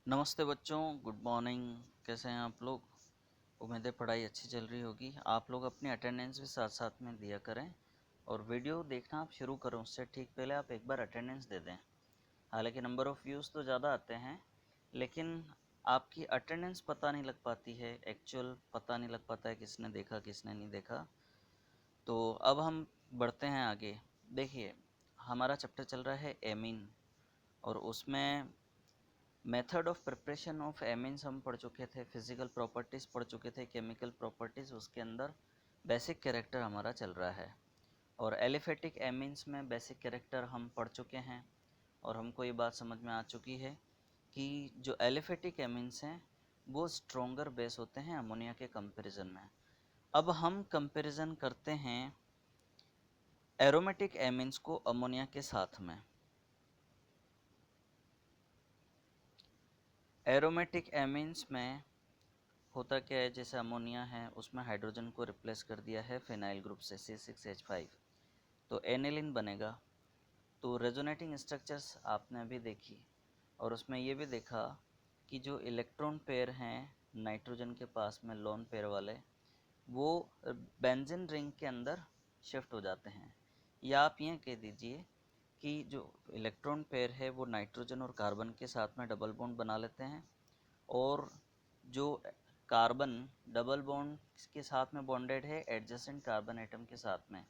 नमस्ते बच्चों, good morning. कैसे हैं आप लोग? उम्मीद है पढ़ाई अच्छी चल रही होगी। आप लोग अपनी अटेंडेंस भी साथ साथ में दिया करें और वीडियो देखना आप शुरू करो उससे ठीक पहले आप एक बार अटेंडेंस दे दें। हालांकि नंबर ऑफ़ व्यूज़ तो ज़्यादा आते हैं, लेकिन आपकी अटेंडेंस पता नहीं लग पाती है, एक्चुअल पता नहीं लग पाता है किसने देखा किसने नहीं देखा। तो अब हम बढ़ते हैं आगे। देखिए, हमारा चैप्टर चल रहा है एमीन और उसमें method of preparation of amines हम पढ़ चुके थे, फिजिकल प्रॉपर्टीज़ पढ़ चुके थे, केमिकल प्रॉपर्टीज़, उसके अंदर बेसिक कैरेक्टर हमारा चल रहा है। और एलिफेटिक एमीन्स में बेसिक कैरेक्टर हम पढ़ चुके हैं और हमको ये बात समझ में आ चुकी है कि जो एलिफेटिक एमीन्स हैं वो स्ट्रोंगर बेस होते हैं अमोनिया के कंपैरिजन में। अब हम कंपैरिजन करते हैं एरोमेटिक एमीन्स को अमोनिया के साथ में। एरोमेटिक एमीन्स में होता क्या है, जैसे अमोनिया है उसमें हाइड्रोजन को रिप्लेस कर दिया है फिनाइल ग्रुप से C6H5, तो एनिलीन बनेगा। तो रेजोनेटिंग स्ट्रक्चर्स आपने अभी देखी और उसमें ये भी देखा कि जो इलेक्ट्रॉन पेयर हैं नाइट्रोजन के पास में लोन पेयर वाले, वो बेंजीन रिंग के अंदर शिफ्ट हो जाते हैं। या आप ये कह दीजिए कि जो इलेक्ट्रॉन पेयर है वो नाइट्रोजन और कार्बन के साथ में डबल बॉन्ड बना लेते हैं और जो कार्बन डबल बॉन्ड के साथ में बॉन्डेड है एडजेसेंट कार्बन एटम के साथ में,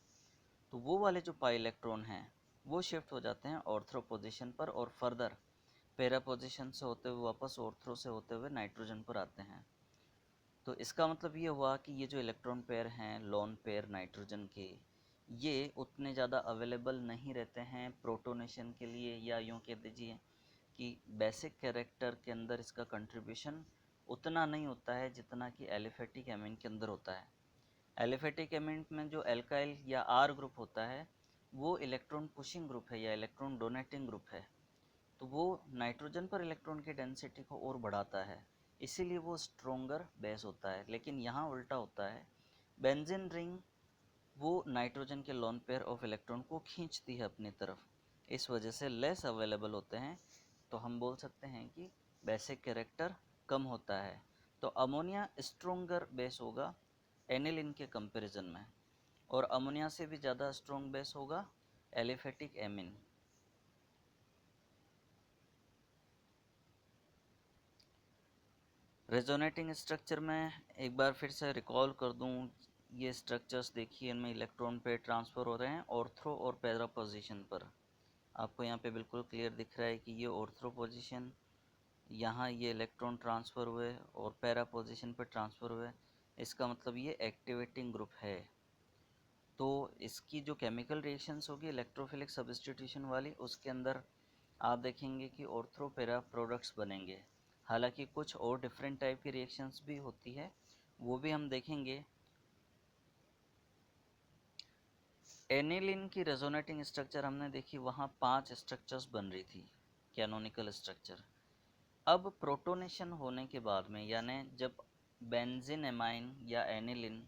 तो वो वाले जो पाई इलेक्ट्रॉन हैं वो शिफ्ट हो जाते हैं ऑर्थो पोजीशन पर और फर्दर पैरा पोजीशन से होते हुए वापस ऑर्थो से होते हुए नाइट्रोजन पर आते हैं। तो इसका मतलब ये हुआ कि ये जो इलेक्ट्रॉन पेयर हैं लोन पेयर नाइट्रोजन के, ये उतने ज़्यादा अवेलेबल नहीं रहते हैं प्रोटोनेशन के लिए, या यूँ कह दीजिए कि बेसिक कैरेक्टर के अंदर इसका कंट्रीब्यूशन उतना नहीं होता है जितना कि एलिफेटिक एमीन के अंदर होता है। एलिफेटिक एमीन में जो एल्काइल या आर ग्रुप होता है वो इलेक्ट्रॉन पुशिंग ग्रुप है या इलेक्ट्रॉन डोनेटिंग ग्रुप है, तो वो नाइट्रोजन पर इलेक्ट्रॉन की डेंसिटी को और बढ़ाता है, इसीलिए वो स्ट्रोंगर बेस होता है। लेकिन यहाँ उल्टा होता है, बेंजीन रिंग वो नाइट्रोजन के लोन पेयर ऑफ इलेक्ट्रॉन को खींचती है अपनी तरफ, इस वजह से लेस अवेलेबल होते हैं। तो हम बोल सकते हैं कि बेसिक कैरेक्टर कम होता है। तो अमोनिया स्ट्रोंगर बेस होगा एनिलीन के कंपैरिजन में, और अमोनिया से भी ज़्यादा स्ट्रोंग बेस होगा एलिफेटिक एमीन। रेजोनेटिंग स्ट्रक्चर में एक बार फिर से रिकॉल कर दूं, ये स्ट्रक्चर्स देखिए, इनमें इलेक्ट्रॉन पे ट्रांसफ़र हो रहे हैं ऑर्थो और पैरा पोजीशन पर। आपको यहाँ पे बिल्कुल क्लियर दिख रहा है कि ये ऑर्थो पोजीशन, यहाँ ये इलेक्ट्रॉन ट्रांसफ़र हुए और पैरा पोजीशन पे ट्रांसफ़र हुए, इसका मतलब ये एक्टिवेटिंग ग्रुप है। तो इसकी जो केमिकल रिएक्शंस होगी इलेक्ट्रोफिलिक सब्स्टिट्यूशन वाली, उसके अंदर आप देखेंगे कि ऑर्थो पैरा प्रोडक्ट्स बनेंगे। हालांकि कुछ और डिफरेंट टाइप की रिएक्शंस भी होती है, वो भी हम देखेंगे। एनिलीन की रेजोनेटिंग स्ट्रक्चर हमने देखी, वहाँ 5 स्ट्रक्चर्स बन रही थी कैनोनिकल स्ट्रक्चर। अब प्रोटोनेशन होने के बाद में, यानी जब बेंजीन एमाइन या एनिलीन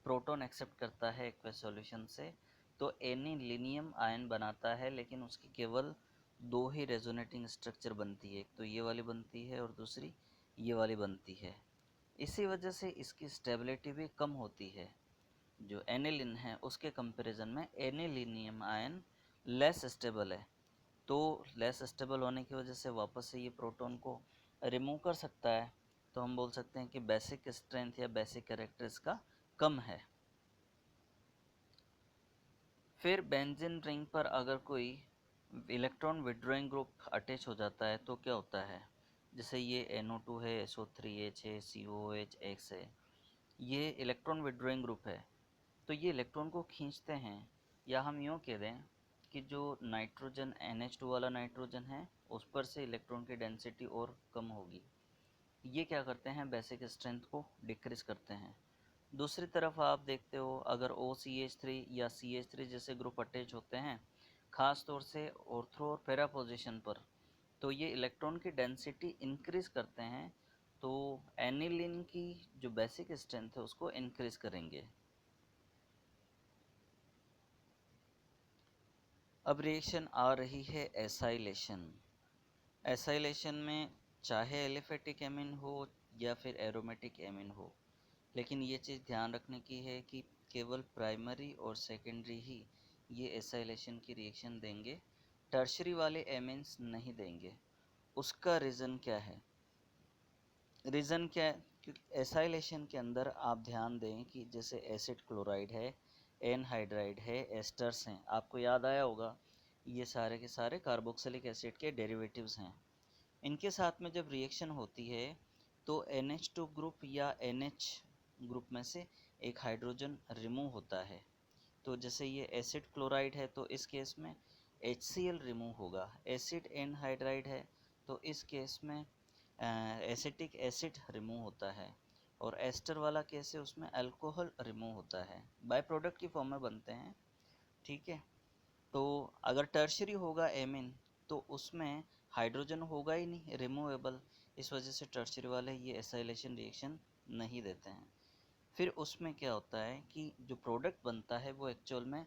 प्रोटॉन एक्सेप्ट करता है एक्वस सॉल्यूशन से, तो एनिलीनियम आयन बनाता है, लेकिन उसकी केवल 2 ही रेजोनेटिंग स्ट्रक्चर बनती है, एक तो ये वाली बनती है और दूसरी ये वाली बनती है। इसी वजह से इसकी स्टेबिलिटी भी कम होती है। जो एनिलीन है उसके कंपैरिजन में एनिलीनियम आयन लेस स्टेबल है, तो लेस स्टेबल होने की वजह से वापस से ये प्रोटॉन को रिमूव कर सकता है। तो हम बोल सकते हैं कि बेसिक स्ट्रेंथ या बेसिक कैरेक्टर इसका कम है। फिर बेंजीन रिंग पर अगर कोई इलेक्ट्रॉन विड्रॉइंग ग्रुप अटैच हो जाता है तो क्या होता है, जैसे ये NO2 है, SO3H है, COOH है, ये इलेक्ट्रॉन विड्रॉइंग ग्रुप है, तो ये इलेक्ट्रॉन को खींचते हैं। या हम यूँ कह दें कि जो नाइट्रोजन NH2 वाला नाइट्रोजन है उस पर से इलेक्ट्रॉन की डेंसिटी और कम होगी, ये क्या करते हैं बेसिक स्ट्रेंथ को डिक्रीज करते हैं। दूसरी तरफ आप देखते हो अगर OCH3 या CH3 जैसे ग्रुप अटैच होते हैं, ख़ास तौर से ऑर्थो और पैरा पोजीशन पर, तो ये इलेक्ट्रॉन की डेंसिटी इंक्रीज करते हैं, तो एनिलीन की जो बेसिक स्ट्रेंथ है उसको इंक्रीज करेंगे। अब रिएक्शन आ रही है एसाइलेशन। एसाइलेशन में चाहे एलिफेटिक एमीन हो या फिर एरोमेटिक एमीन हो, लेकिन ये चीज़ ध्यान रखने की है कि केवल प्राइमरी और सेकेंडरी ही ये एसाइलेशन की रिएक्शन देंगे, टर्शरी वाले एमीन्स नहीं देंगे। उसका रीज़न क्या है? रीज़न क्या है? क्योंकि एसाइलेशन के अंदर आप ध्यान दें कि जैसे एसिड क्लोराइड है, एनहाइड्राइड है, एस्टर्स हैं, आपको याद आया होगा ये सारे के सारे कार्बोक्सिलिक एसिड के डेरिवेटिव्स हैं। इनके साथ में जब रिएक्शन होती है तो NH2 ग्रुप या NH ग्रुप में से एक हाइड्रोजन रिमूव होता है। तो जैसे ये एसिड क्लोराइड है तो इस केस में HCl रिमूव होगा, एसिड एनहाइड्राइड है तो इस केस में एसिटिक एसिड रिमूव होता है, और एस्टर वाला केस है उसमें अल्कोहल रिमूव होता है, बाय प्रोडक्ट की फॉर्म में बनते हैं। ठीक है, तो अगर टर्शरी होगा एमिन तो उसमें हाइड्रोजन होगा ही नहीं रिमूवेबल, इस वजह से टर्शरी वाले ये एसाइलेशन रिएक्शन नहीं देते हैं। फिर उसमें क्या होता है कि जो प्रोडक्ट बनता है वो एक्चुअल में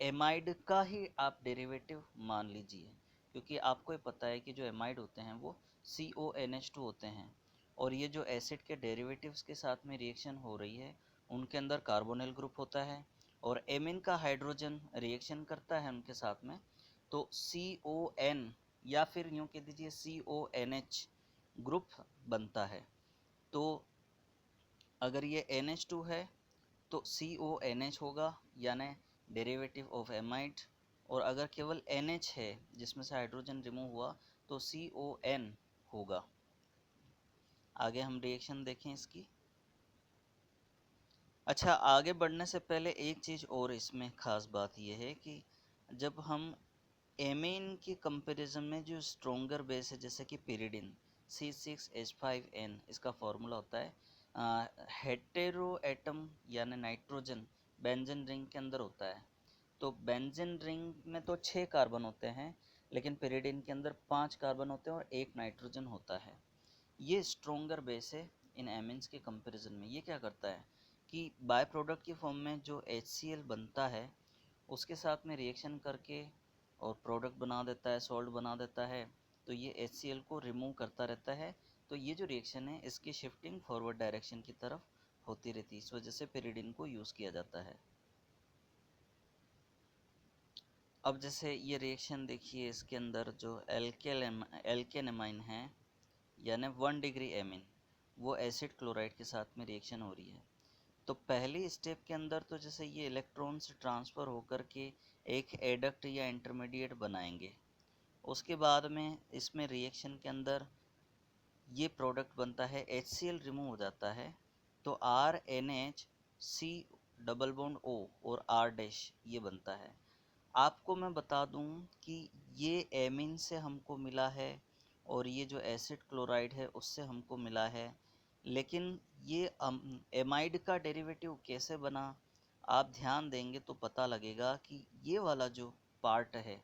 एमाइड का ही आप डेरिवेटिव मान लीजिए, क्योंकि आपको ये पता है कि जो एमाइड होते हैं वो CONH2 होते हैं, और ये जो एसिड के डेरिवेटिव्स के साथ में रिएक्शन हो रही है उनके अंदर कार्बोनिल ग्रुप होता है, और एमिन का हाइड्रोजन रिएक्शन करता है उनके साथ में, तो CON या फिर यूँ कह दीजिए CONH ग्रुप बनता है। तो अगर ये NH2 है तो CONH होगा, यानी डेरिवेटिव ऑफ एमाइड, और अगर केवल NH है जिसमें से हाइड्रोजन रिमूव हुआ तो CON होगा। आगे हम रिएक्शन देखें इसकी। अच्छा, आगे बढ़ने से पहले एक चीज़ और इसमें ख़ास बात यह है कि जब हम एमीन की कंपैरिजन में जो स्ट्रोंगर बेस है जैसे कि पिरिडिन C6H5N, इसका फॉर्मूला होता है हेटेरो एटम यानी नाइट्रोजन बेंजीन रिंग के अंदर होता है। तो बेंजीन रिंग में तो 6 कार्बन होते हैं, लेकिन पिरिडिन के अंदर 5 कार्बन होते हैं और एक नाइट्रोजन होता है। ये स्ट्रोंगर बेस है इन एमिन्स के कंपैरिजन में। ये क्या करता है कि बाय प्रोडक्ट की फॉर्म में जो HCl बनता है उसके साथ में रिएक्शन करके और प्रोडक्ट बना देता है, सॉल्ट बना देता है, तो ये HCl को रिमूव करता रहता है। तो ये जो रिएक्शन है इसकी शिफ्टिंग फॉरवर्ड डायरेक्शन की तरफ होती रहती है, इस वजह से पिरिडिन को यूज़ किया जाता है। अब जैसे ये रिएक्शन देखिए, इसके अंदर जो एल्केनेमाइन है यानी 1 डिग्री एमिन, वो एसिड क्लोराइड के साथ में रिएक्शन हो रही है। तो पहली स्टेप के अंदर तो जैसे ये इलेक्ट्रॉन्स ट्रांसफ़र होकर के एक एडक्ट या इंटरमीडिएट बनाएंगे, उसके बाद में इसमें रिएक्शन के अंदर ये प्रोडक्ट बनता है, HCl रिमूव हो जाता है, तो RNH C double bond O और R डैश ये बनता है। आपको मैं बता दूं कि ये एमीन से हमको मिला है और ये जो एसिड क्लोराइड है उससे हमको मिला है, लेकिन ये एमाइड का डेरिवेटिव कैसे बना, आप ध्यान देंगे तो पता लगेगा कि ये वाला जो पार्ट है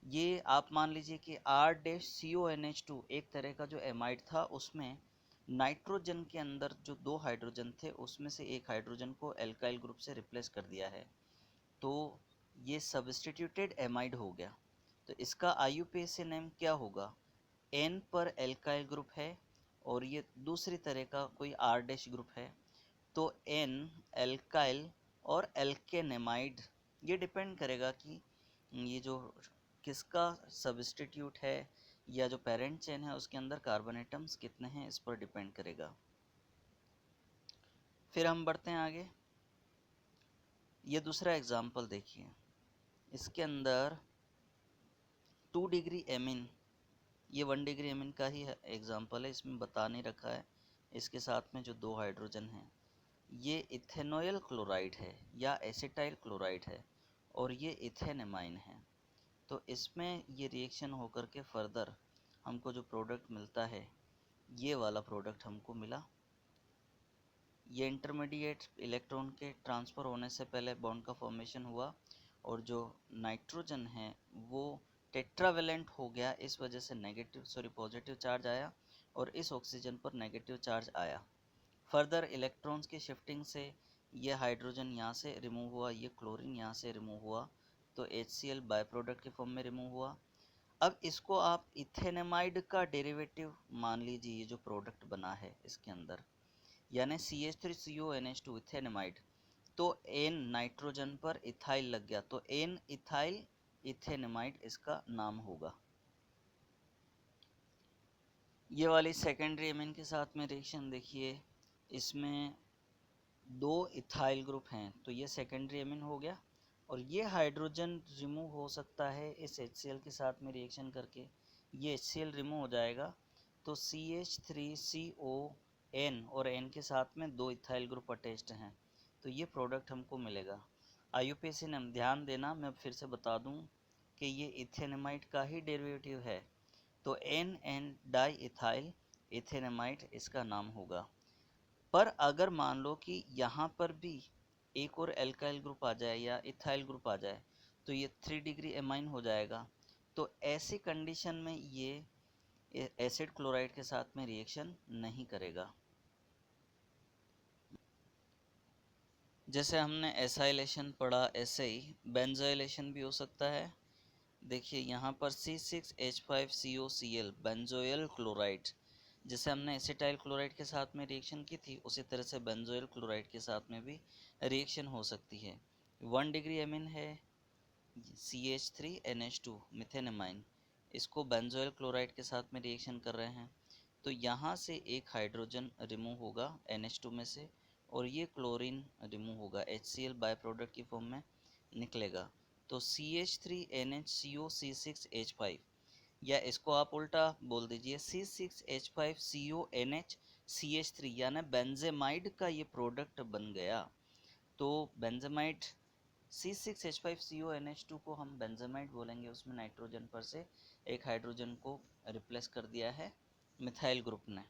ये आप मान लीजिए कि R डैश CONH2 एक तरह का जो एमाइड था, उसमें नाइट्रोजन के अंदर जो 2 हाइड्रोजन थे उसमें से एक हाइड्रोजन को एल्काइल ग्रुप से रिप्लेस कर दिया है, तो ये सब्स्टिट्यूटेड एमाइड हो गया। तो इसका IUPAC नेम क्या होगा? N पर एल्काइल ग्रुप है और ये दूसरी तरह का कोई R डैश ग्रुप है, तो N एल्काइल और एल्केनेमाइड, ये डिपेंड करेगा कि ये जो किसका सब्स्टिट्यूट है या जो पेरेंट चेन है उसके अंदर कार्बन एटम्स कितने हैं, इस पर डिपेंड करेगा। फिर हम बढ़ते हैं आगे। ये दूसरा एग्जाम्पल देखिए, इसके अंदर 2 डिग्री एमिन, ये 1 डिग्री एमिन का ही एग्जाम्पल है, इसमें बता नहीं रखा है। इसके साथ में जो 2 हाइड्रोजन हैं ये इथेनॉयल क्लोराइड है या एसिटाइल क्लोराइड है, और ये इथेनेमाइन है। तो इसमें ये रिएक्शन होकर के फर्दर हमको जो प्रोडक्ट मिलता है ये वाला प्रोडक्ट हमको मिला। ये इंटरमीडिएट इलेक्ट्रॉन के ट्रांसफ़र होने से पहले बॉन्ड का फॉर्मेशन हुआ, और जो नाइट्रोजन है वो टेट्रावेलेंट हो गया, इस वजह से पॉजिटिव चार्ज आया और इस ऑक्सीजन पर नेगेटिव चार्ज आया। फर्दर इलेक्ट्रॉन्स की शिफ्टिंग से ये हाइड्रोजन यहाँ से रिमूव हुआ, ये क्लोरीन यहाँ से रिमूव हुआ, तो HCl बाय प्रोडक्ट के फॉर्म में रिमूव हुआ। अब इसको आप इथेनेमाइड का डेरिवेटिव मान लीजिए, ये जो प्रोडक्ट बना है इसके अंदर, यानी CH3CONH2 इथेनेमाइड, तो N नाइट्रोजन पर इथाइल लग गया, तो N इथाइल इथेनेमाइड इसका नाम होगा। ये वाली सेकेंडरी एमिन के साथ में रिएक्शन देखिए, इसमें 2 इथाइल ग्रुप हैं, तो ये सेकेंडरी एमिन हो गया, और ये हाइड्रोजन रिमूव हो सकता है इस HCl के साथ में रिएक्शन करके, ये HCl रिमूव हो जाएगा, तो CH3CON और N के साथ में 2 इथाइल ग्रुप अटैच्ड हैं, तो ये प्रोडक्ट हमको मिलेगा। IUPAC ने ध्यान देना, मैं फिर से बता दूं कि ये इथेनेमाइड का ही डेरिवेटिव है, तो N डाई इथाइल इथेनेमाइड इसका नाम होगा। पर अगर मान लो कि यहाँ पर भी एक और एल्काइल ग्रुप आ जाए या इथाइल ग्रुप आ जाए, तो ये 3 डिग्री एमाइन हो जाएगा, तो ऐसी कंडीशन में ये एसिड क्लोराइड के साथ में रिएक्शन नहीं करेगा। जैसे हमने एसाइलेशन पढ़ा, ऐसे ही बेंजोइलेशन भी हो सकता है। देखिए यहाँ पर C6H5COCl बेंजोइल क्लोराइड, जैसे हमने एसिटाइल क्लोराइड के साथ में रिएक्शन की थी, उसी तरह से बेंजोइल क्लोराइड के साथ में भी रिएक्शन हो सकती है। 1 डिग्री एमिन है CH3NH2 मिथेनेमाइन, इसको बेंजोइल क्लोराइड के साथ में रिएक्शन कर रहे हैं, तो यहाँ से एक हाइड्रोजन रिमूव होगा NH2 में से, और ये क्लोरीन रिमूव होगा, HCl बाय प्रोडक्ट की फॉर्म में निकलेगा, तो CH3NHCOC6H5, या इसको आप उल्टा बोल दीजिए C6H5CONH CH3, यानी बेंजेमाइड का ये प्रोडक्ट बन गया। तो बेंजेमाइड C6H5CONH2 को हम बेंजेमाइड बोलेंगे, उसमें नाइट्रोजन पर से एक हाइड्रोजन को रिप्लेस कर दिया है मिथाइल ग्रुप ने,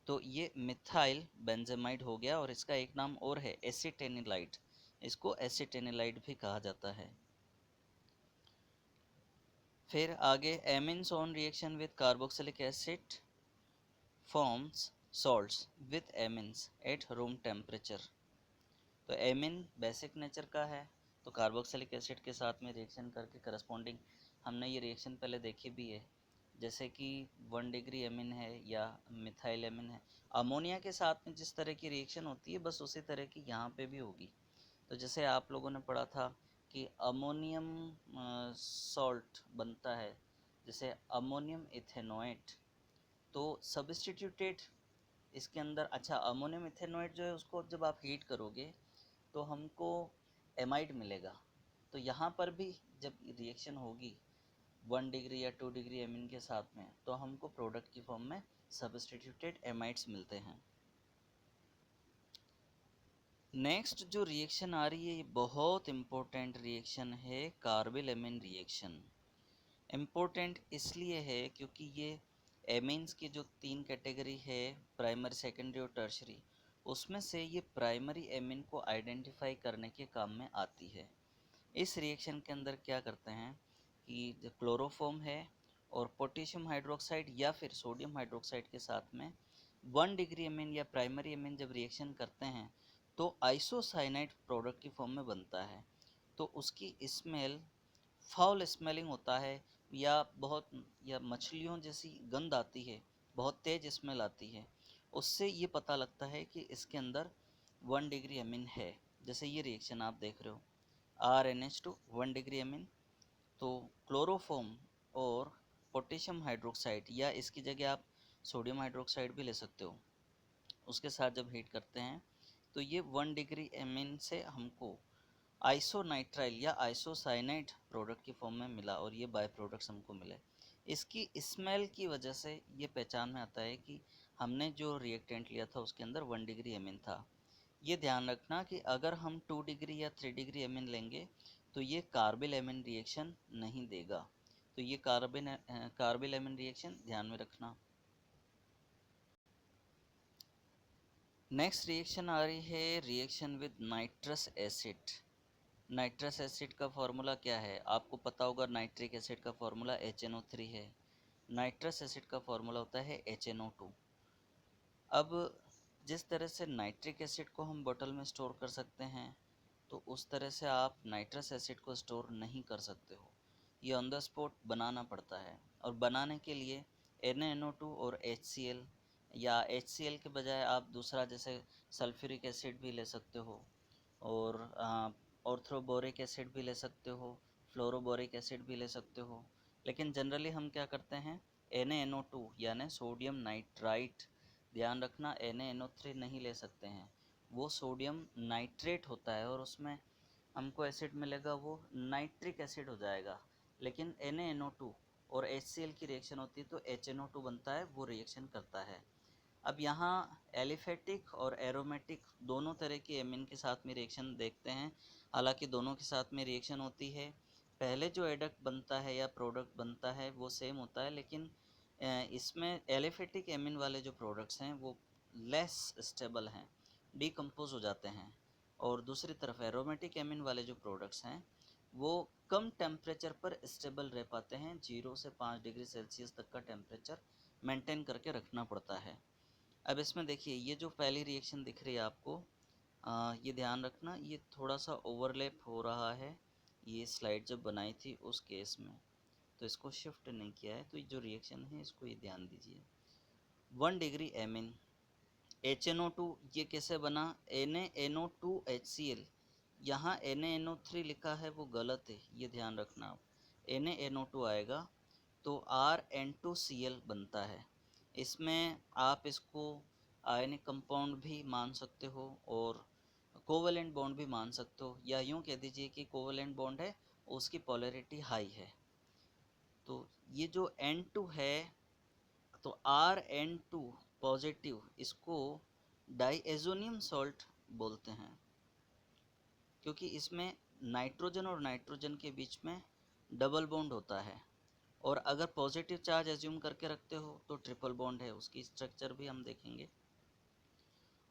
तो ये मिथाइल बेंजेमाइड हो गया, और इसका एक नाम और है एसिटेनिलाइड, इसको एसिटेनिलाइड भी कहा जाता है। फिर आगे एमिन्स on reaction with carboxylic acid forms salts with एमिन्स at room temperature. तो एमिन बेसिक नेचर का है, तो कार्बोक्सिलिक एसिड के साथ में रिएक्शन करके करस्पॉन्डिंग, हमने ये रिएक्शन पहले देखी भी है, जैसे कि 1 डिग्री एमिन है या मिथाइल एमिन है, अमोनिया के साथ में जिस तरह की रिएक्शन होती है बस उसी तरह की यहाँ पे भी होगी। तो जैसे आप लोगों ने पढ़ा था कि अमोनियम सॉल्ट बनता है, जैसे अमोनियम इथेनोएट, तो सब्स्टिट्यूटेड इसके अंदर, अच्छा अमोनियम इथेनोएट जो है उसको जब आप हीट करोगे तो हमको एमाइड मिलेगा, तो यहाँ पर भी जब रिएक्शन होगी 1 डिग्री या 2 डिग्री एमिन के साथ में, तो हमको प्रोडक्ट की फॉर्म में सब्स्टिट्यूटेड एमाइड्स मिलते हैं। नेक्स्ट जो रिएक्शन आ रही है ये बहुत इम्पोर्टेंट रिएक्शन है, कार्बिल एमिन रिएक्शन। इम्पोर्टेंट इसलिए है क्योंकि ये एमिन्स की जो 3 कैटेगरी है, प्राइमरी सेकेंडरी और टर्शरी, उसमें से ये प्राइमरी एमिन को आइडेंटिफाई करने के काम में आती है। इस रिएक्शन के अंदर क्या करते हैं कि जो क्लोरोफॉर्म है और पोटेशियम हाइड्रोक्साइड या फिर सोडियम हाइड्रोक्साइड के साथ में 1 डिग्री एमिन या प्राइमरी एमिन जब रिएक्शन करते हैं तो आइसोसाइनाइड प्रोडक्ट की फॉर्म में बनता है, तो उसकी स्मेल फाउल स्मेलिंग होता है, या मछलियों जैसी गंध आती है, बहुत तेज स्मेल आती है, उससे ये पता लगता है कि इसके अंदर 1 डिग्री एमिन है। जैसे ये रिएक्शन आप देख रहे हो RNH2 1 डिग्री एमिन, तो क्लोरोफॉर्म और पोटेशियम हाइड्रोक्साइड, या इसकी जगह आप सोडियम हाइड्रोक्साइड भी ले सकते हो, उसके साथ जब हीट करते हैं तो ये 1 डिग्री एमिन से हमको आइसोनाइट्राइल या आइसोसाइनाइड प्रोडक्ट की फॉर्म में मिला, और ये बाय प्रोडक्ट्स हमको मिले। इसकी स्मेल की वजह से ये पहचान में आता है कि हमने जो रिएक्टेंट लिया था उसके अंदर 1 डिग्री एमिन था। ये ध्यान रखना कि अगर हम 2 डिग्री या 3 डिग्री एमिन लेंगे तो ये कार्बिल एमिन रिएक्शन नहीं देगा, तो ये कार्बिल एमिन रिएक्शन ध्यान में रखना। नेक्स्ट रिएक्शन आ रही है reaction with nitrous acid. Nitrous acid का फॉर्मूला क्या है, आपको पता होगा, नाइट्रिक एसिड का फॉर्मूला HNO3 है, नाइट्रस एसिड का फॉर्मूला होता है HNO2। अब जिस तरह से नाइट्रिक एसिड को हम बोतल में स्टोर कर सकते हैं, तो उस तरह से आप नाइट्रस एसिड को स्टोर नहीं कर सकते हो, ये ऑन द स्पॉट बनाना पड़ता है। और बनाने के लिए NaNO2 और HCl, या HCl के बजाय आप दूसरा जैसे सल्फ्यूरिक एसिड भी ले सकते हो, और ऑर्थ्रोबोरिक एसिड भी ले सकते हो, फ्लोरोबोरिक एसिड भी ले सकते हो। लेकिन जनरली हम क्या करते हैं, NaNO2 यानी सोडियम नाइट्राइट, ध्यान रखना NaNO3 नहीं ले सकते हैं, वो सोडियम नाइट्रेट होता है और उसमें हमको एसिड मिलेगा वो नाइट्रिक एसिड हो जाएगा। लेकिन NaNO2 और HCl की रिएक्शन होती है तो HNO2 बनता है, वो रिएक्शन करता है। अब यहाँ एलिफेटिक और एरोमेटिक दोनों तरह की एमीन के साथ में रिएक्शन देखते हैं। हालांकि दोनों के साथ में रिएक्शन होती है, पहले जो एडक्ट बनता है या प्रोडक्ट बनता है वो सेम होता है, लेकिन इसमें एलिफेटिक एमीन वाले जो प्रोडक्ट्स हैं वो लेस स्टेबल हैं, डीकम्पोज हो जाते हैं। और दूसरी तरफ एरोमेटिक एमीन वाले जो प्रोडक्ट्स हैं वो कम टेम्परेचर पर स्टेबल रह पाते हैं, 0 से 5 डिग्री सेल्सियस तक का टेम्परेचर मेंटेन करके रखना पड़ता है। अब इसमें देखिए ये जो पहली रिएक्शन दिख रही है आपको, ये ध्यान रखना, ये थोड़ा सा ओवरलैप हो रहा है, ये स्लाइड जब बनाई थी उस केस में, तो इसको शिफ्ट नहीं किया है, तो ये जो रिएक्शन है इसको ये ध्यान दीजिए। 1 डिग्री एमिन HNO2, ये कैसे बना, NaNO2HCl, यहाँ NaNO3 लिखा है वो गलत है, ये ध्यान रखना आप, NaNO2 आएगा तो RN2Cl बनता है। इसमें आप इसको आयनिक कंपाउंड भी मान सकते हो और कोवेलेंट बॉन्ड भी मान सकते हो, या यूँ कह दीजिए कि कोवेलेंट बॉन्ड है उसकी पोलैरिटी हाई है। तो ये जो N2 है तो RN2 पॉजिटिव, इसको डाईएजोनियम सॉल्ट बोलते हैं, क्योंकि इसमें नाइट्रोजन और नाइट्रोजन के बीच में डबल बॉन्ड होता है। और अगर पॉजिटिव चार्ज एज्यूम करके रखते हो तो ट्रिपल बॉन्ड है, उसकी स्ट्रक्चर भी हम देखेंगे।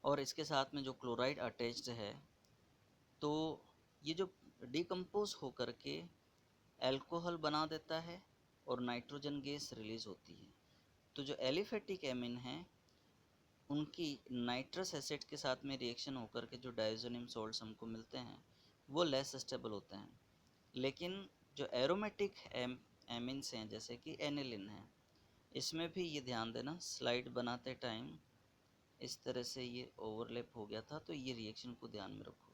और इसके साथ में जो क्लोराइड अटैच्ड है, तो ये जो डिकम्पोज होकर के अल्कोहल बना देता है और नाइट्रोजन गैस रिलीज होती है। तो जो एलिफेटिक एमिन हैं उनकी नाइट्रस एसिड के साथ में रिएक्शन होकर के जो डायज़ोनियम सॉल्ट्स हमको मिलते हैं वो लेस स्टेबल होते हैं। लेकिन जो एरोमेटिक एमिन्स हैं जैसे कि एनिलिन है, इसमें भी ये ध्यान देना, स्लाइड बनाते टाइम इस तरह से ये ओवरलैप हो गया था, तो ये रिएक्शन को ध्यान में रखो।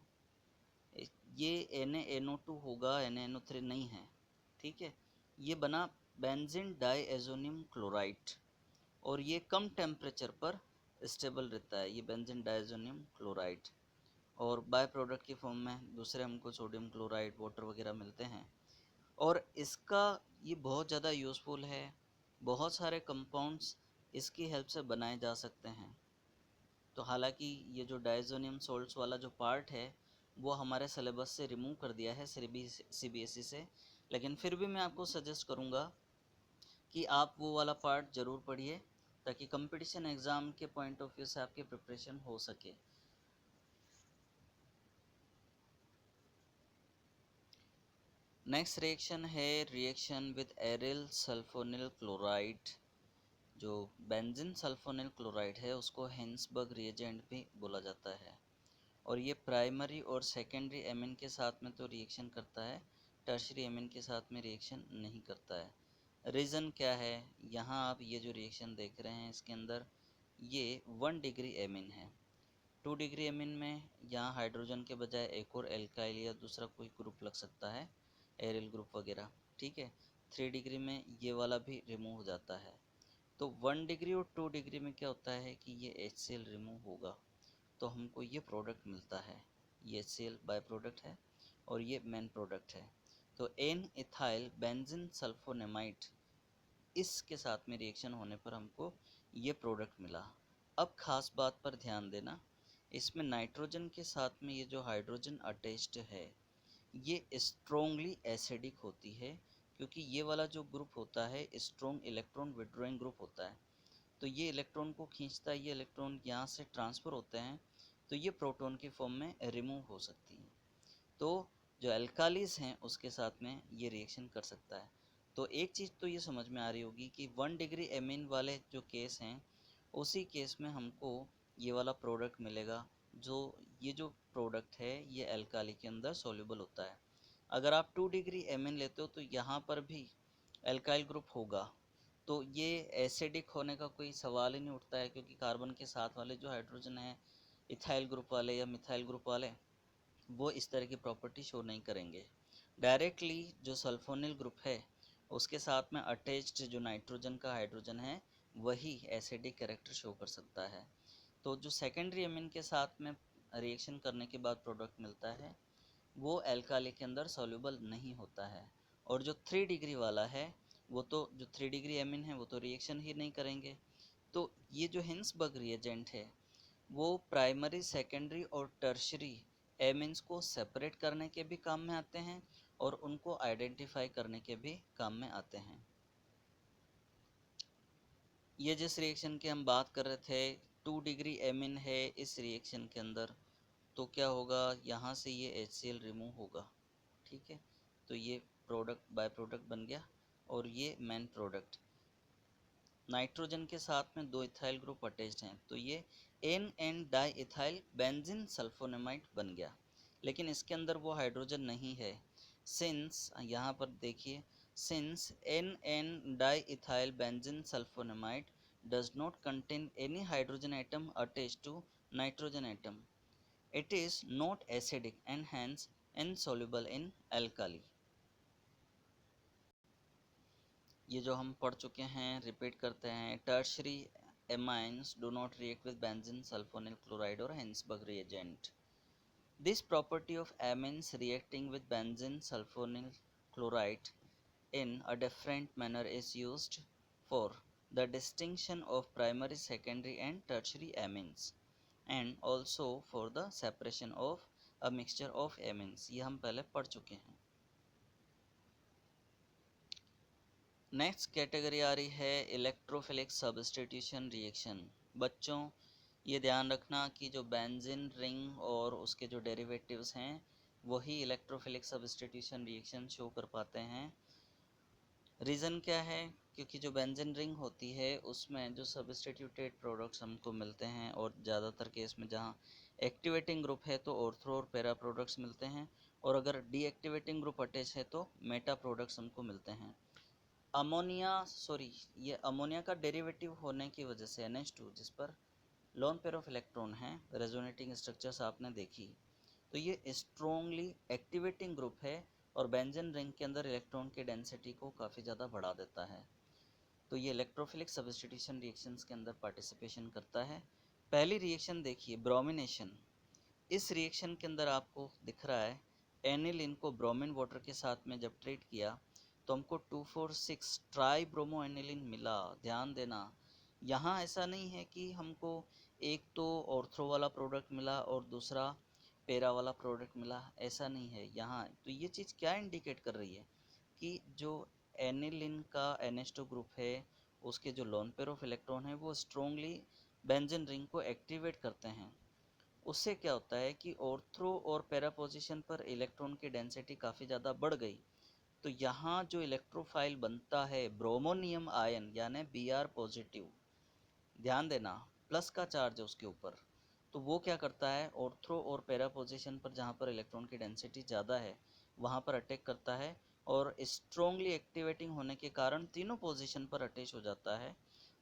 ये NaNO2 होगा, NaNO3 नहीं है, ठीक है। ये बना बेंजीन डाईएजोनियम क्लोराइड, और ये कम टेम्परेचर पर स्टेबल रहता है, ये बेंजीन डाईएजोनियम क्लोराइड। और बाय प्रोडक्ट की फॉर्म में दूसरे हमको सोडियम क्लोराइड, वाटर वगैरह मिलते हैं। और इसका ये बहुत ज़्यादा यूज़फुल है, बहुत सारे कंपाउंड्स इसकी हेल्प से बनाए जा सकते हैं। तो हालांकि ये जो डायज़ोनियम सॉल्ट्स वाला जो पार्ट है वो हमारे सिलेबस से रिमूव कर दिया है CBSE से, लेकिन फिर भी मैं आपको सजेस्ट करूँगा कि आप वो वाला पार्ट ज़रूर पढ़िए, ताकि कंपटीशन एग्ज़ाम के पॉइंट ऑफ व्यू से आपकी प्रिपरेशन हो सके। नेक्स्ट रिएक्शन है reaction with aryl sulphonyl chloride. जो बेंजीन सल्फोनिल क्लोराइड है उसको हिंसबर्ग रिएजेंट भी बोला जाता है, और ये प्राइमरी और सेकेंडरी एमिन के साथ में तो रिएक्शन करता है, टर्शरी एमिन के साथ में रिएक्शन नहीं करता है। रीज़न क्या है, यहाँ आप ये जो रिएक्शन देख रहे हैं इसके अंदर ये 1 डिग्री एमिन है। 2 डिग्री एमिन में यहाँ हाइड्रोजन के बजाय एक और एल्काइल या दूसरा कोई ग्रुप लग सकता है, एरिल ग्रुप वगैरह, ठीक है। 3 डिग्री में ये वाला भी रिमूव हो जाता है। तो 1 डिग्री और 2 डिग्री में क्या होता है कि ये HCl रिमूव होगा, तो हमको ये प्रोडक्ट मिलता है, ये HCl बाय प्रोडक्ट है और ये मेन प्रोडक्ट है। तो एन इथाइल बेंजीन सल्फोनेमाइड, इसके साथ में रिएक्शन होने पर हमको ये प्रोडक्ट मिला। अब खास बात पर ध्यान देना, इसमें नाइट्रोजन के साथ में ये जो हाइड्रोजन अटैच्ड है ये स्ट्रोंगली एसिडिक होती है, क्योंकि ये वाला जो ग्रुप होता है स्ट्रॉन्ग इलेक्ट्रॉन विड्रॉइंग ग्रुप होता है। तो ये इलेक्ट्रॉन को खींचता है, ये इलेक्ट्रॉन यहाँ से ट्रांसफ़र होते हैं, तो ये प्रोटॉन की फॉर्म में रिमूव हो सकती है। तो जो अल्कालीज हैं उसके साथ में ये रिएक्शन कर सकता है। तो एक चीज़ तो ये समझ में आ रही होगी कि 1 डिग्री एमिन वाले जो केस हैं उसी केस में हमको ये वाला प्रोडक्ट मिलेगा, जो ये जो प्रोडक्ट है ये अल्काली के अंदर सॉल्युबल होता है। अगर आप 2 डिग्री एमिन लेते हो तो यहाँ पर भी एल्काइल ग्रुप होगा, तो ये एसिडिक होने का कोई सवाल ही नहीं उठता है, क्योंकि कार्बन के साथ वाले जो हाइड्रोजन है, इथाइल ग्रुप वाले या मिथाइल ग्रुप वाले, वो इस तरह की प्रॉपर्टी शो नहीं करेंगे। डायरेक्टली जो सल्फोनिल ग्रुप है उसके साथ में अटैच्ड जो नाइट्रोजन का हाइड्रोजन है वही एसिडिक कैरेक्टर शो कर सकता है। तो जो सेकेंडरी एमिन के साथ में रिएक्शन करने के बाद प्रोडक्ट मिलता है वो एल्काली के अंदर सॉल्युबल नहीं होता है। और जो 3 डिग्री वाला है वो तो, जो 3 डिग्री एमिन है वो तो रिएक्शन ही नहीं करेंगे। तो ये जो हिंसबर्ग रिएजेंट है वो प्राइमरी, सेकेंडरी और टर्शरी एमिन्स को सेपरेट करने के भी काम में आते हैं और उनको आइडेंटिफाई करने के भी काम में आते हैं। ये जिस रिएक्शन की हम बात कर रहे थे 2 डिग्री एमिन है इस रिएक्शन के अंदर, तो क्या होगा, यहाँ से ये HCl रिमूव होगा, ठीक है। तो ये प्रोडक्ट बाय प्रोडक्ट बन गया और ये मेन प्रोडक्ट। नाइट्रोजन के साथ में 2 इथाइल ग्रुप अटैच्ड हैं, तो ये NN di ethyl benzene sulphonamide बन गया। लेकिन इसके अंदर वो हाइड्रोजन नहीं है, सिंस यहाँ पर देखिए, since NN di ethyl benzene sulfonamide does not contain any hydrogen atom attached to nitrogen atom, it is not acidic and hence insoluble in alkali। ये जो हम पढ़ चुके हैं रिपीट करते हैं, tertiary amines do not react with benzene sulfonyl chloride or Hinsberg reagent। This property of amines reacting with benzene sulfonyl chloride in a different manner is used for the distinction of primary, secondary and tertiary amines and also for the separation of a mixture of amines। ये हम पहले पढ़ चुके हैं। Next category आ रही है electrophilic substitution reaction. बच्चों ये ध्यान रखना कि जो बेंजीन रिंग और उसके जो डेरिवेटिव्स हैं वही इलेक्ट्रोफिलिक सब्स्टिट्यूशन रिएक्शन शो कर पाते हैं। रीज़न क्या है, क्योंकि जो बेंजीन रिंग होती है उसमें जो सब्स्टिट्यूटेड प्रोडक्ट्स हमको मिलते हैं और ज़्यादातर केस में जहाँ एक्टिवेटिंग ग्रुप है तो ऑर्थो और पैरा प्रोडक्ट्स मिलते हैं, और अगर डीएक्टिवेटिंग ग्रुप अटैच है तो मेटा प्रोडक्ट्स हमको मिलते हैं। ये अमोनिया का डेरिवेटिव होने की वजह से NH2 जिस पर लोन पेयर ऑफ इलेक्ट्रॉन है, रेजोनेटिंग स्ट्रक्चर्स आपने देखी, तो ये स्ट्रोंगली एक्टिवेटिंग ग्रुप है और बेंजीन रिंग के अंदर इलेक्ट्रॉन की डेंसिटी को काफ़ी ज़्यादा बढ़ा देता है। तो ये इलेक्ट्रोफिलिक सब्स्टिट्यूशन रिएक्शंस के अंदर पार्टिसिपेशन करता है। पहली रिएक्शन देखिए, ब्रोमिनेशन। इस रिएक्शन के अंदर आपको दिख रहा है एनिलीन को ब्रोमीन वाटर के साथ में जब ट्रीट किया तो हमको 2,4,6 ट्राई ब्रोमो एनिलीन मिला। ध्यान देना, यहाँ ऐसा नहीं है कि हमको एक तो ऑर्थो वाला प्रोडक्ट मिला और दूसरा पैरा वाला प्रोडक्ट मिला, ऐसा नहीं है यहाँ। तो ये चीज़ क्या इंडिकेट कर रही है कि जो एनिलीन का NH2 ग्रुप है उसके जो लोन पेयर ऑफ इलेक्ट्रॉन है वो स्ट्रोंगली बेंजीन रिंग को एक्टिवेट करते हैं। उससे क्या होता है कि ऑर्थो और पैरा पोजीशन पर इलेक्ट्रॉन की डेंसिटी काफ़ी ज़्यादा बढ़ गई, तो यहाँ जो इलेक्ट्रोफाइल बनता है ब्रोमोनियम आयन यानी Br पॉजिटिव, ध्यान देना प्लस का चार्ज है उसके ऊपर, तो वो क्या करता है ऑर्थो और पैरा पोजीशन पर जहाँ पर इलेक्ट्रॉन की डेंसिटी ज़्यादा है वहाँ पर अटैक करता है और स्ट्रोंगली एक्टिवेटिंग होने के कारण तीनों पोजीशन पर अटैच हो जाता है।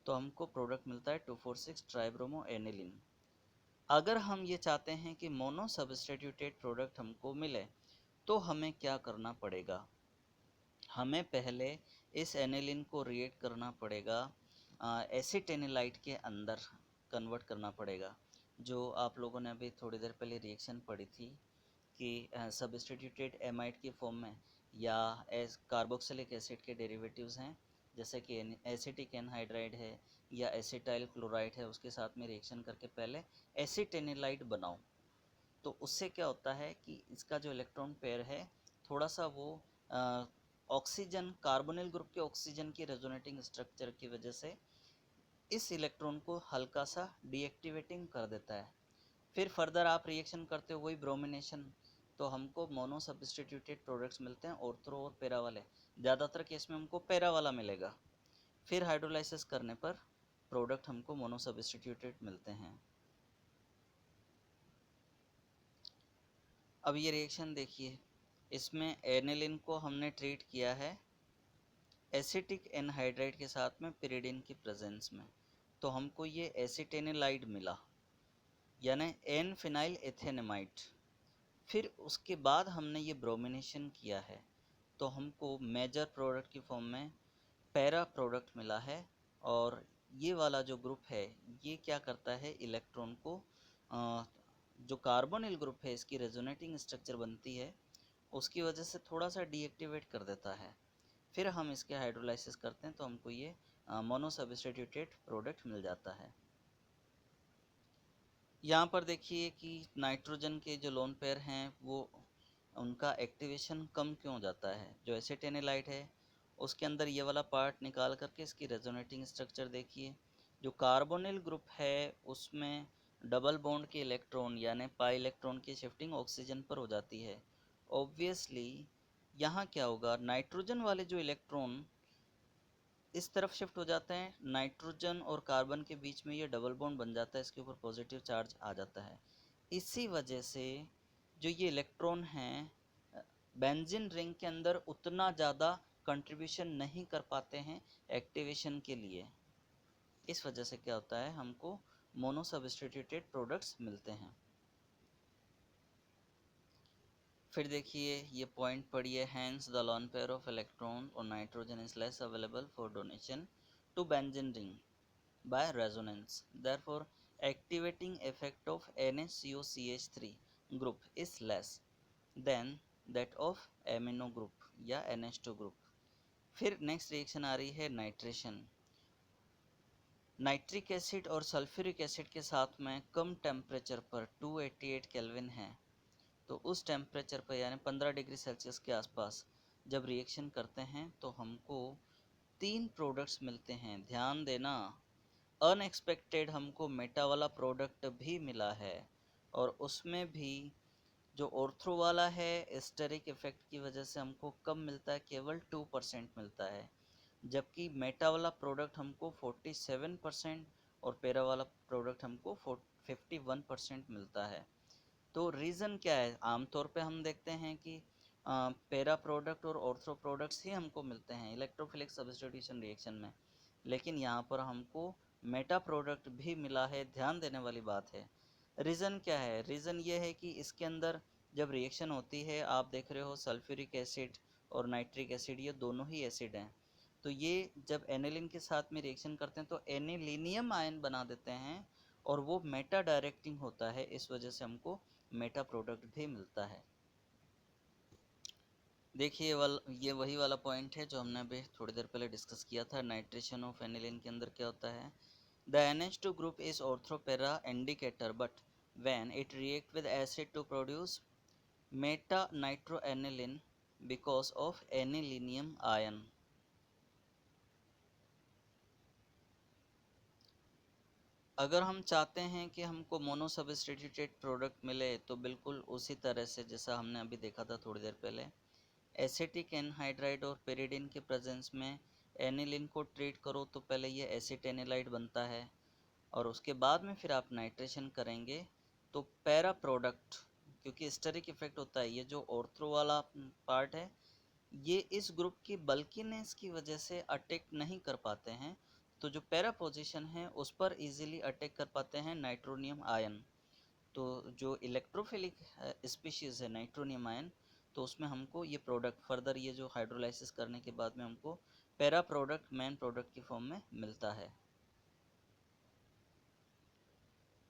तो हमको प्रोडक्ट मिलता है 2,4,6 ट्राइब्रोमो एनिलीन। अगर हम ये चाहते हैं कि मोनो सब्स्टिट्यूटेड प्रोडक्ट हमको मिले तो हमें क्या करना पड़ेगा, हमें पहले इस एनिलीन को रिएक्ट करना पड़ेगा एसिटेनिलाइट के अंदर कन्वर्ट करना पड़ेगा। जो आप लोगों ने अभी थोड़ी देर पहले रिएक्शन पढ़ी थी कि सब्स्टिट्यूटेड एमाइड की फॉर्म में या कार्बोक्सिलिक एसिड के डेरिवेटिव्स हैं, जैसे कि एसिटिक एनहाइड्राइड है या एसिटाइल क्लोराइड है, उसके साथ में रिएक्शन करके पहले एसिटेनिलाइट बनाओ। तो उससे क्या होता है कि इसका जो इलेक्ट्रॉन पेयर है थोड़ा सा वो ऑक्सीजन, कार्बोनिल ग्रुप के ऑक्सीजन की रेजोनेटिंग स्ट्रक्चर की वजह से इस इलेक्ट्रॉन को हल्का सा डीएक्टिवेटिंग कर देता है। फिर फर्दर आप रिएक्शन करते हो वही ब्रोमिनेशन, तो हमको मोनो सब्स्टिट्यूटेड प्रोडक्ट्स मिलते हैं ऑर्थो और पैरा वाले। ज़्यादातर केस में हमको पैरा वाला मिलेगा। फिर हाइड्रोलाइसिस करने पर प्रोडक्ट हमको मोनो सब्स्टिट्यूटेड मिलते हैं। अब ये रिएक्शन देखिए, इसमें एनिलिन को हमने ट्रीट किया है एसिटिक एनहाइड्राइड के साथ में पिरिडिन की प्रेजेंस में, तो हमको ये एसिटेनिलाइड मिला यानी एन फिनाइल एथेनेमाइड। फिर उसके बाद हमने ये ब्रोमिनेशन किया है तो हमको मेजर प्रोडक्ट की फॉर्म में पैरा प्रोडक्ट मिला है। और ये वाला जो ग्रुप है ये क्या करता है, इलेक्ट्रॉन को जो कार्बोनिल ग्रुप है इसकी रेजोनेटिंग स्ट्रक्चर बनती है उसकी वजह से थोड़ा सा डीएक्टिवेट कर देता है। फिर हम इसके हाइड्रोलाइसिस करते हैं तो हमको ये मोनोसब्स्टिट्यूटेड प्रोडक्ट मिल जाता है। यहाँ पर देखिए कि नाइट्रोजन के जो लोन पेयर हैं वो उनका एक्टिवेशन कम क्यों हो जाता है। जो एसिटेनिलाइट है उसके अंदर ये वाला पार्ट निकाल करके इसकी रेजोनेटिंग स्ट्रक्चर देखिए। जो कार्बोनिल ग्रुप है उसमें डबल बॉन्ड के इलेक्ट्रॉन यानी पाई इलेक्ट्रॉन की शिफ्टिंग ऑक्सीजन पर हो जाती है। ऑब्वियसली यहाँ क्या होगा, नाइट्रोजन वाले जो इलेक्ट्रॉन इस तरफ शिफ्ट हो जाते हैं, नाइट्रोजन और कार्बन के बीच में ये डबल बॉन्ड बन जाता है, इसके ऊपर पॉजिटिव चार्ज आ जाता है। इसी वजह से जो ये इलेक्ट्रॉन हैं बेंजीन रिंग के अंदर उतना ज़्यादा कंट्रीब्यूशन नहीं कर पाते हैं एक्टिवेशन के लिए। इस वजह से क्या होता है, हमको मोनोसब्स्टिट्यूटेड प्रोडक्ट्स मिलते हैं। फिर देखिए ये पॉइंट पढ़िए, hence the lone pair of electron और nitrogen is less available for donation to benzene ring by resonance. Therefore, activating effect of NaCOCH3 group is less than that of amino group या NH2 group. फिर next reaction आ रही है nitration. Nitric acid और sulphuric acid के साथ में कम temperature पर 288 kelvin है, तो उस टेम्परेचर पर यानी 15 डिग्री सेल्सियस के आसपास जब रिएक्शन करते हैं तो हमको 3 प्रोडक्ट्स मिलते हैं। ध्यान देना, अनएक्सपेक्टेड हमको मेटा वाला प्रोडक्ट भी मिला है और उसमें भी जो ऑर्थो वाला है एस्टेरिक इफेक्ट की वजह से हमको कम मिलता है, केवल 2% मिलता है, जबकि मेटा वाला प्रोडक्ट हमको 47% और पेरा वाला प्रोडक्ट हमको 51% मिलता है। तो रीज़न क्या है, आमतौर पे हम देखते हैं कि पेरा प्रोडक्ट और ऑर्थो प्रोडक्ट्स ही हमको मिलते हैं इलेक्ट्रोफिलिक सब्स्टिट्यूशन रिएक्शन में, लेकिन यहाँ पर हमको मेटा प्रोडक्ट भी मिला है। ध्यान देने वाली बात है। रीज़न क्या है, रीज़न ये है कि इसके अंदर जब रिएक्शन होती है आप देख रहे हो सल्फ्यूरिक एसिड और नाइट्रिक एसिड ये दोनों ही एसिड हैं, तो ये जब एनिलिन के साथ में रिएक्शन करते हैं तो एनिलीनियम आयन बना देते हैं और वो मेटा डायरेक्टिंग होता है, इस वजह से हमको मेटा प्रोडक्ट भी मिलता है। देखिए ये वही वाला पॉइंट है जो हमने अभी थोड़ी देर पहले डिस्कस किया था। नाइट्रेशन ऑफ एनिलिन के अंदर क्या होता है, the NH2 group is ortho para indicator but when it react with acid to produce meta nitroaniline because of anilinium ion. अगर हम चाहते हैं कि हमको मोनोसब्स्टिट्यूटेड प्रोडक्ट मिले तो बिल्कुल उसी तरह से जैसा हमने अभी देखा था थोड़ी देर पहले, एसिटिक एनहाइड्राइड और पेरिडिन के प्रेजेंस में एनिलिन को ट्रीट करो तो पहले ये एसिटेनिलाइड बनता है और उसके बाद में फिर आप नाइट्रेशन करेंगे तो पैरा प्रोडक्ट, क्योंकि स्टेरिक इफेक्ट होता है, ये जो ऑर्थो वाला पार्ट है ये इस ग्रुप की बल्कीनेस की वजह से अटैक नहीं कर पाते हैं, तो जो पैरा पोजीशन है उस पर इजीली अटैक कर पाते हैं नाइट्रोनियम आयन। तो जो इलेक्ट्रोफिलिक स्पीशीज़ है नाइट्रोनियम आयन, तो उसमें हमको ये प्रोडक्ट फर्दर ये जो हाइड्रोलाइसिस करने के बाद में हमको पैरा प्रोडक्ट मेन प्रोडक्ट की फॉर्म में मिलता है।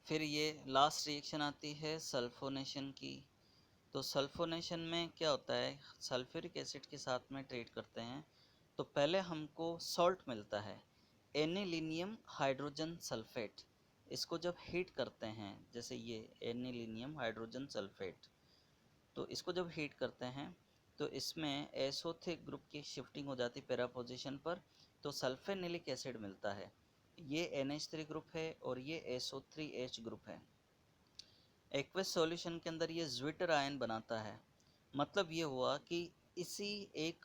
फिर ये लास्ट रिएक्शन आती है सल्फोनेशन की। तो सल्फोनेशन में क्या होता है, सल्फ्यूरिक एसिड के साथ में ट्रीट करते हैं तो पहले हमको सॉल्ट मिलता है एनिलीनियम हाइड्रोजन सल्फेट। इसको जब हीट करते हैं, जैसे ये एनिलीनियम हाइड्रोजन सल्फेट, तो इसको जब हीट करते हैं तो इसमें एसो3 ग्रुप की शिफ्टिंग हो जाती है पैरा पोजीशन पर, तो सल्फेनिलिक एसिड मिलता है। ये NH3 ग्रुप है और ये SO3H ग्रुप है। एक्वस सॉल्यूशन के अंदर ये ज्विटर आयन बनाता है। मतलब ये हुआ कि इसी एक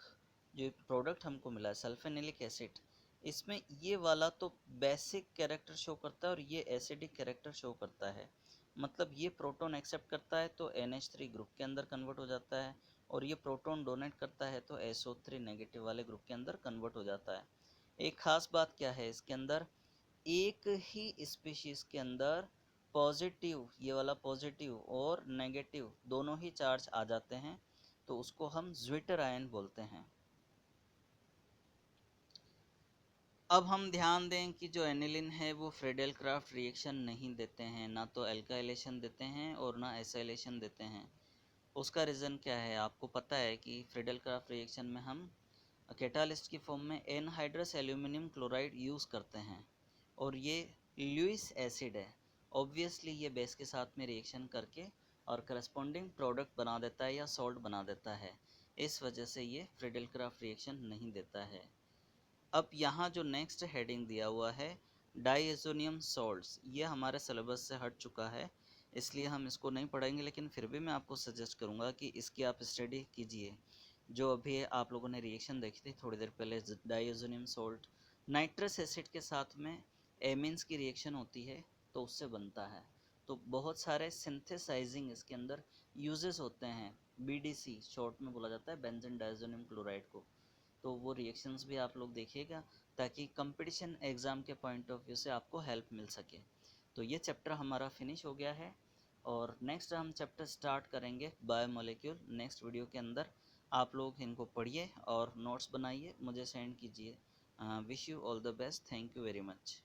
जो प्रोडक्ट हमको मिला है सल्फेनिलिक एसिड, इसमें ये वाला तो बेसिक कैरेक्टर शो करता है और ये एसिडिक कैरेक्टर शो करता है। मतलब ये प्रोटॉन एक्सेप्ट करता है तो NH3 ग्रुप के अंदर कन्वर्ट हो जाता है और ये प्रोटॉन डोनेट करता है तो SO3 नेगेटिव वाले ग्रुप के अंदर कन्वर्ट हो जाता है। एक खास बात क्या है इसके अंदर, एक ही स्पीशीज के अंदर पॉजिटिव, ये वाला पॉजिटिव और नेगेटिव दोनों ही चार्ज आ जाते हैं, तो उसको हम ज्विटर आयन बोलते हैं। अब हम ध्यान दें कि जो एनिलिन है वो फ्रीडेल क्राफ्ट रिएक्शन नहीं देते हैं, ना तो एल्काइलेशन देते हैं और ना एसाइलेशन देते हैं। उसका रीज़न क्या है, आपको पता है कि फ्रीडेल क्राफ्ट रिएक्शन में हम कैटालिस्ट की फॉर्म में एनहाइड्रस एल्यूमिनियम क्लोराइड यूज़ करते हैं और ये ल्यूइस एसिड है। ऑब्वियसली ये बेस के साथ में रिएक्शन करके और करस्पॉन्डिंग प्रोडक्ट बना देता है या सॉल्ट बना देता है, इस वजह से ये फ्रीडेल क्राफ्ट रिएक्शन नहीं देता है। अब यहाँ जो नेक्स्ट हेडिंग दिया हुआ है डाइएज़ोनियम सॉल्ट्स, ये हमारे सिलेबस से हट चुका है, इसलिए हम इसको नहीं पढ़ेंगे, लेकिन फिर भी मैं आपको सजेस्ट करूँगा कि इसकी आप स्टडी कीजिए। जो अभी आप लोगों ने रिएक्शन देखी थी थोड़ी देर पहले, डाइएज़ोनियम सॉल्ट नाइट्रस एसिड के साथ में एमीन्स की रिएक्शन होती है तो उससे बनता है। तो बहुत सारे सिंथेसाइजिंग इसके अंदर यूजेस होते हैं, BDC शॉर्ट में बोला जाता है, बेंजीन डाइज़ोनियम क्लोराइड को। तो वो रिएक्शंस भी आप लोग देखिएगा ताकि कंपटीशन एग्ज़ाम के पॉइंट ऑफ व्यू से आपको हेल्प मिल सके। तो ये चैप्टर हमारा फिनिश हो गया है और नेक्स्ट हम चैप्टर स्टार्ट करेंगे बायोमोलिक्यूल नेक्स्ट वीडियो के अंदर। आप लोग इनको पढ़िए और नोट्स बनाइए, मुझे सेंड कीजिए। Wish you all the best, thank you very much.